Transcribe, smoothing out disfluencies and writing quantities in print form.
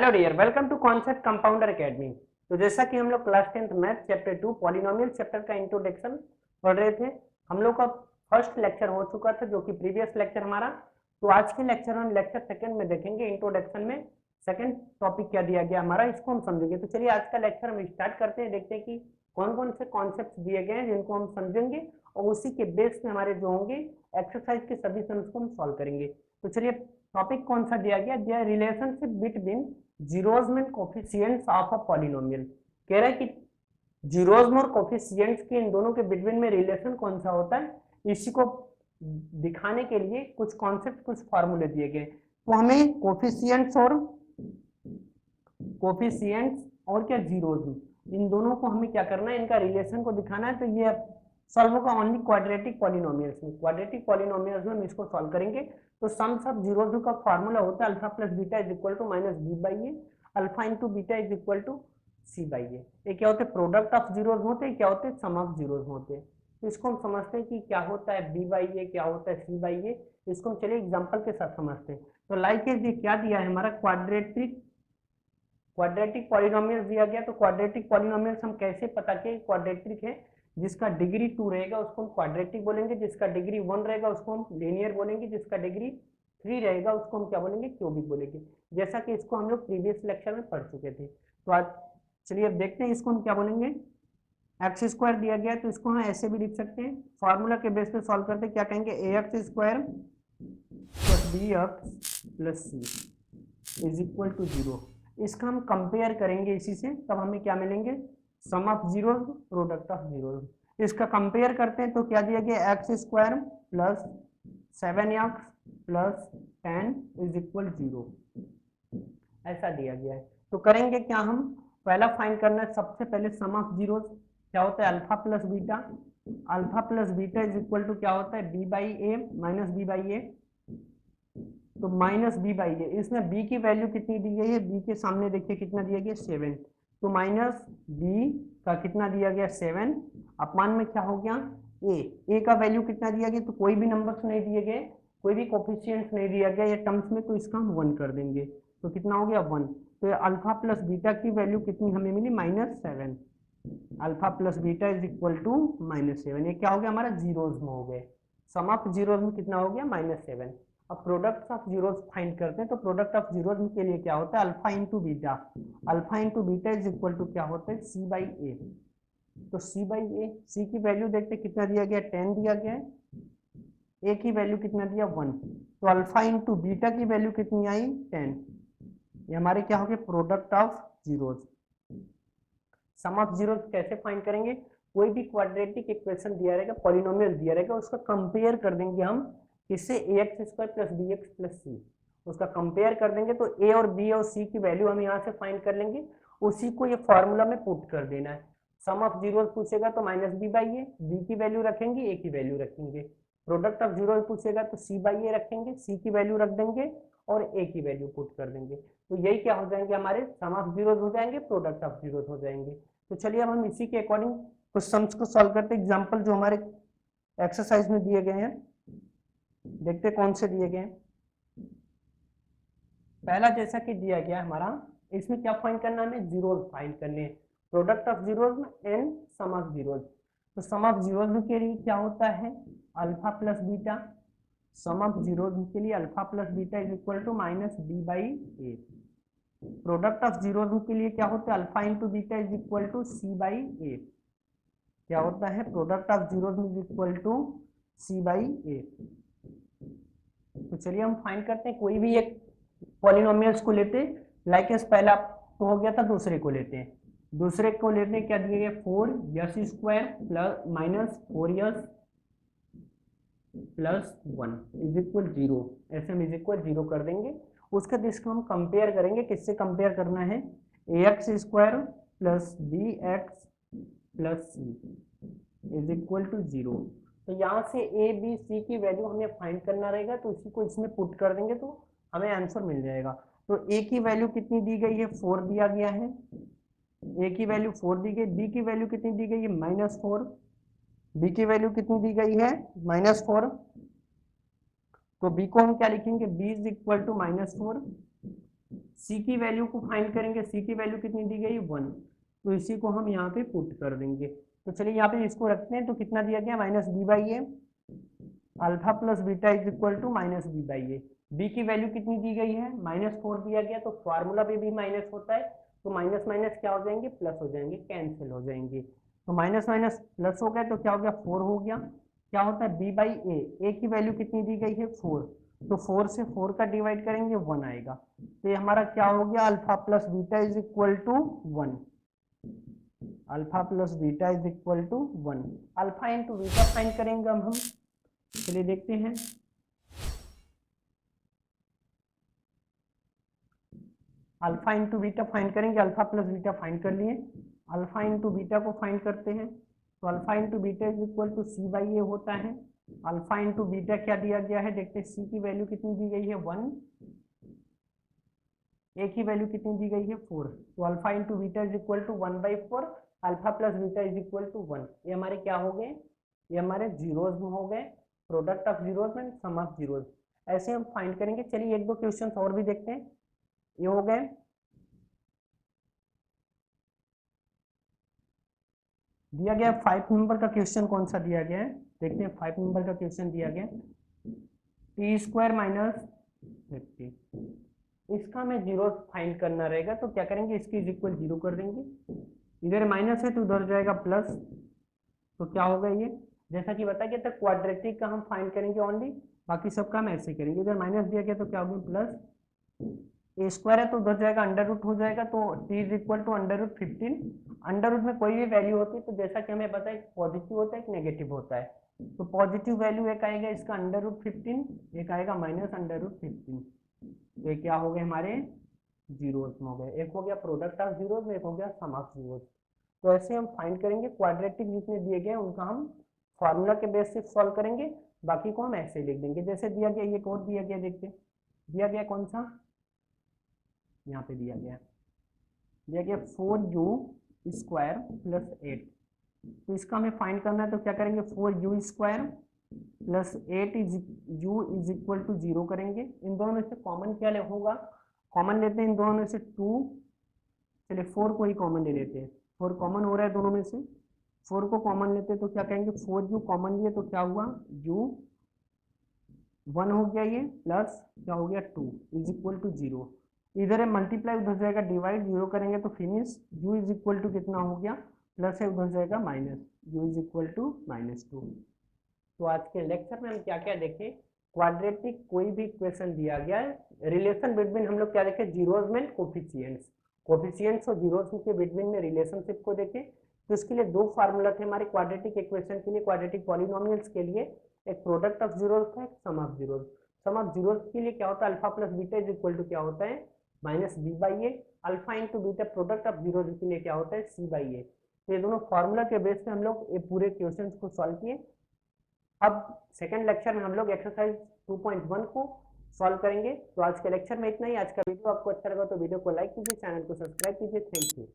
Hello dear, welcome to concept compounder academy. तो जैसा कि हम लोग class 10th math chapter 2 polynomial chapter का इंट्रोडक्शन पढ़ रहे थे, हम लोग का फर्स्ट लेक्चर हो चुका था जो कि प्रीवियस लेक्चर हमारा। तो आज के लेक्चर हम लेक्चर सेकंड में देखेंगे इंट्रोडक्शन में सेकंड टॉपिक क्या दिया गया हमारा, इसको हम समझेंगे। तो चलिए आज का लेक्चर हम स्टार्ट करते हैं, देखते हैं कि कौन कौन से कॉन्सेप्ट दिए गए हैं जिनको हम समझेंगे और उसी के बेस में हमारे जो होंगे एक्सरसाइज के सभी सम्स को हम सॉल्व करेंगे। तो चलिए टॉपिक कौन सा दिया गया, relationship between zeros and coefficients of a polynomial. कह रहा है कि जीरोज और कोफिशिएंट्स के इन दोनों के बिटवीन में रिलेशन कौन सा होता है, इसी को दिखाने के लिए कुछ कॉन्सेप्ट कुछ फार्मूले दिए गए। तो हमें कोफिशिएंट्स और क्या जीरोज, इन दोनों को हमें क्या करना है, इनका रिलेशन को दिखाना है। तो ये सॉल्व होगा ओनली क्वाड्रेटिक पॉलिनोमियल्स में। क्वाड्रेटिक पॉलिनोमियल्स में हम इसको सॉल्व करेंगे। तो सम्स ऑफ जीरोज का फार्मूला होता है alpha plus beta is equal to minus B by A, alpha into beta is equal to c by a. ये क्या होते हैं, प्रोडक्ट ऑफ जीरोज होते हैं, क्या होते हैं, सम ऑफ जीरोज होते हैं। तो इसको हम समझते हैं कि क्या होता है बी बाई ए, क्या होता है सी बाई ए। इसको हम चलिए एग्जाम्पल के साथ समझते हैं। तो लाइक ये क्या दिया है हमारा, क्वाड्रेटिक पॉलिनोमियल दिया गया। तो क्वाड्रेटिक पॉलिनोमियल हम कैसे पता किए क्वाड्रेटिक है, जिसका डिग्री 2 रहेगा उसको हम क्वाड्रेटिक बोलेंगे, जिसका डिग्री 1 रहेगा उसको हम लीनियर बोलेंगे, जिसका डिग्री 3 रहेगा उसको हम क्या बोलेंगे, क्यूबिक बोलेंगे। जैसा कि इसको हम लोग प्रीवियस लेक्चर में पढ़ चुके थे। तो आज चलिए अब देखते हैं इसको हम क्या बोलेंगे। एक्स स्क्वायर दिया गया तो इसको हम ऐसे भी लिख सकते हैं, फॉर्मूला के बेस पे सॉल्व करते क्या कहेंगे, a x square plus b x plus c is equal to 0। इसका हम कंपेयर करेंगे इसी से, तब हमें क्या मिलेंगे, sum of zeros product of zeros. इसका कंपेयर करते हैं तो क्या दिया गया, x square plus 7x plus 10 is equal 0, ऐसा दिया गया है। तो करेंगे क्या, हम पहला फाइंड करना है सबसे पहले सम ऑफ जीरोज। क्या होता है alpha plus beta, alpha plus beta is equal to क्या होता है b by a minus B by a. तो माइनस बी बाई ए, इसमें बी की वैल्यू कितनी दी गई है, बी के सामने देखिए कितना दिया गया 7। तो माइनस बी का कितना दिया गया 7, अपमान में क्या हो गया ए का वैल्यू कितना दिया गया, तो कोई भी नंबर्स नहीं दिए गए, कोई भी कोफिशिएंट्स नहीं दिया गया ये टर्म्स में, तो इसका हम 1 कर देंगे। तो कितना हो गया 1। तो अल्फा प्लस बीटा की वैल्यू कितनी हमें मिली, -7। Alpha plus beta is equal to -7। ये क्या हो गया हमारा जीरोज में हो गए, सम ऑफ जीरोज में कितना हो गया -7। अब प्रोडक्ट ऑफ जीरोज फाइंड करते हैं। तो प्रोडक्ट ऑफ जीरोज के लिए क्या होता है alpha into beta, alpha into beta is equal to क्या होता है सी बाई ए। तो सी बाई ए, सी की वैल्यू देखते कितना दिया गया 10 दिया गया है, ए की वैल्यू कितना दिया 1। तो अल्फा इंटू बीटा की वैल्यू कितनी आई 10। ये हमारे क्या हो गए product of zeros. Sum of zeros कैसे फाइंड करेंगे, कोई भी क्वाड्रेटिक इक्वेशन दिया रहेगा, पॉलिनोमियल दिया रहेगा, उसका कंपेयर कर देंगे हम किससे, a x square plus b x plus c. उसका कंपेयर कर देंगे तो ए और बी और सी की वैल्यू हम यहाँ से फाइंड कर लेंगे, उसी को ये फॉर्मूला में पुट कर देना है। सम ऑफ जीरोज पूछेगा तो minus B by A, B की वैल्यू रखेंगे, ए की वैल्यू रखेंगे। प्रोडक्ट ऑफ जीरो पूछेगा तो सी बाई ए रखेंगे, सी की वैल्यू रख देंगे और ए की वैल्यू पुट कर देंगे। तो यही क्या हो जाएंगे हमारे सम ऑफ जीरोज हो जाएंगे, प्रोडक्ट ऑफ जीरोज हो जाएंगे। तो चलिए अब हम इसी के अकॉर्डिंग कुछ सम्स को सॉल्व करते हैं। एग्जाम्पल जो हमारे एक्सरसाइज में दिए गए हैं, देखते कौन से दिए गए हैं। पहला जैसा कि दिया गया हमारा, इसमें क्या फाइंड करना है, हमें जीरोज फाइंड करने हैं, product of zeros and sum of zeros. तो सम ऑफ जीरोज के लिए क्या होता है alpha plus beta, sum of zeros के लिए alpha plus beta is equal to minus B by a. Product of zeros के लिए क्या होता है alpha into beta is equal to c by a. क्या होता है product of zeros is equal to c by a. तो चलिए हम फाइंड करते हैं, कोई भी एक पॉलिनोमियल्स को लेते हैं, लाइक पहला तो हो गया था, दूसरे को लेते हैं। दूसरे को लेते हैं, क्या दिए गए 4 square plus minus 4 plus 1 is equal 0। ऐसे हम इज इक्वल 0 कर देंगे। उसके बाद इसको हम कंपेयर करेंगे, किससे कंपेयर करना है, a x square plus b x plus c is equal to 0। तो यहाँ से ए बी सी की वैल्यू हमें फाइंड करना रहेगा, तो इसी को इसमें पुट कर देंगे तो हमें आंसर मिल जाएगा। तो ए की वैल्यू कितनी दी गई है 4 दिया गया है, ए की वैल्यू 4 दी गई, बी की वैल्यू कितनी दी गई है -4, बी की वैल्यू कितनी दी गई है -4। तो बी को हम क्या लिखेंगे, बी इज इक्वल टू -4, सी की वैल्यू को फाइंड करेंगे, सी की वैल्यू कितनी दी गई 1, तो इसी को हम यहाँ पे पुट कर देंगे। तो चलिए यहाँ पे इसको रखते हैं, तो कितना दिया गया minus B by A, alpha plus beta is equal to minus B by A. B की वैल्यू कितनी दी गई है -4 दिया गया, तो फार्मूला पे भी माइनस होता है, तो माइनस माइनस क्या हो जाएंगे प्लस हो जाएंगे, कैंसिल हो जाएंगे। तो माइनस माइनस प्लस हो गया, तो क्या हो गया 4 हो गया। क्या होता है बी बाई ए की वैल्यू कितनी दी गई है 4, तो 4 से 4 का डिवाइड करेंगे 1 आएगा। तो ये हमारा क्या हो गया alpha plus beta is equal to 1, alpha plus beta is equal to 1। Alpha into beta find करेंगे हम चलिए देखते हैं। अल्फा इंटू बीटा फाइंड करेंगे, अल्फा प्लस बीटा फाइंड कर लिए, अल्फा इंटू बीटा को फाइंड करते हैं, तो alpha into beta is equal to c by a होता है। अल्फा इंटू बीटा क्या दिया गया है देखते हैं, सी की वैल्यू कितनी दी गई है 1, ए की वैल्यू कितनी दी गई है 4, तो alpha into beta is equal to 1/4, alpha plus beta is equal to 1। ये हमारे क्या हो गए, ये हमारे जीरोज में हो गए, product of zeros and sum of zeros. ऐसे हम फाइंड करेंगे। चलिए एक दो क्वेश्चन और भी देखते हैं। ये हो गए, दिया गया 5 नंबर का क्वेश्चन कौन सा दिया गया है देखते हैं। 5 नंबर का क्वेश्चन दिया गया टी स्क्वायर माइनस 50, इसका हमें जीरो फाइंड करना रहेगा, तो क्या करेंगे इसकी इज इक्वल 0 कर देंगे, इधर माइनस है तो उधर जाएगा प्लस, तो क्या होगा ये जैसा कि बताया गया था क्वाड्रेटिक का हम फाइंड करेंगे ओनली, बाकी सब का हम ऐसे करेंगे। इधर माइनस दिया गया तो क्या होगा प्लस, ए स्क्वायर है तो उधर जाएगा अंडर रूट हो जाएगा, तो T is equal to under root 15। Under root में कोई भी वैल्यू होती है तो जैसा कि हमें पता है पॉजिटिव होता है एक नेगेटिव होता है, तो पॉजिटिव वैल्यू एक आएगा इसका अंडर रूट 15, एक आएगा माइनस अंडर रूट 15। तो ये क्या हो गए हमारे जीरोस में हो गए, एक हो गया प्रोडक्ट ऑफ जीरोस, एक हो गया सम ऑफ जीरोस। तो ऐसे हम फाइंड करेंगे क्वाड्रेटिक जितने दिए गए उनका हम फॉर्मूला के बेस से सॉल्व करेंगे, बाकी को हम ऐसे लिख देंगे। जैसे दिया गया ये कोड दिया गया, देखते दिया गया कौन सा, यहाँ पे दिया गया 4u स्क्वायर प्लस 8, तो इसका हमें फाइंड करना है, तो क्या करेंगे 4u square plus 8 u is equal to 0 करेंगे। इन दोनों में से कॉमन क्या होगा, कॉमन लेते हैं इन दोनों में से 2, चलिए 4 को ही कॉमन ले लेते हैं, 4 कॉमन हो रहा है दोनों में से, 4 को कॉमन लेते हैं तो क्या कहेंगे 4u कॉमन लिए तो क्या हुआ u 1 हो गया, ये प्लस क्या हो गया 2 इज इक्वल टू 0, इधर है मल्टीप्लाई उधर जाएगा डिवाइड, 0 करेंगे तो finish, u is equal to कितना हो गया प्लस है उधर जाएगा minus, u is equal to -2। तो आज के लेक्चर में हम क्या क्या देखें, क्वाड्रेटिक कोई भी इक्वेशन दिया गया है, रिलेशन बिटवीन हम लोग क्या देखें जीरोज में कोफिशिएंट्स, कोफिशिएंट्स और जीरोज के बिटवीन में रिलेशनशिप को देखें। तो इसके लिए दो फार्मूला थे हमारे क्वाड्रेटिक इक्वेशन के लिए, क्वाड्रेटिक पॉलिनोमियल्स के लिए, एक प्रोडक्ट ऑफ जीरोज था, एक sum of zeros. Sum of zeros के लिए क्या होता है alpha plus beta is equal to क्या होता है minus B by A, alpha into beta product of zeros के लिए क्या होता है सी बाई ए। तो ये दोनों फार्मूला के बेस पे हम लोग ये पूरे क्वेश्चन को सॉल्व किए। अब सेकंड लेक्चर में हम लोग एक्सरसाइज 2.1 को सॉल्व करेंगे। तो आज के लेक्चर में इतना ही। आज का वीडियो आपको अच्छा लगा तो वीडियो को लाइक कीजिए, चैनल को सब्सक्राइब कीजिए। Thank you.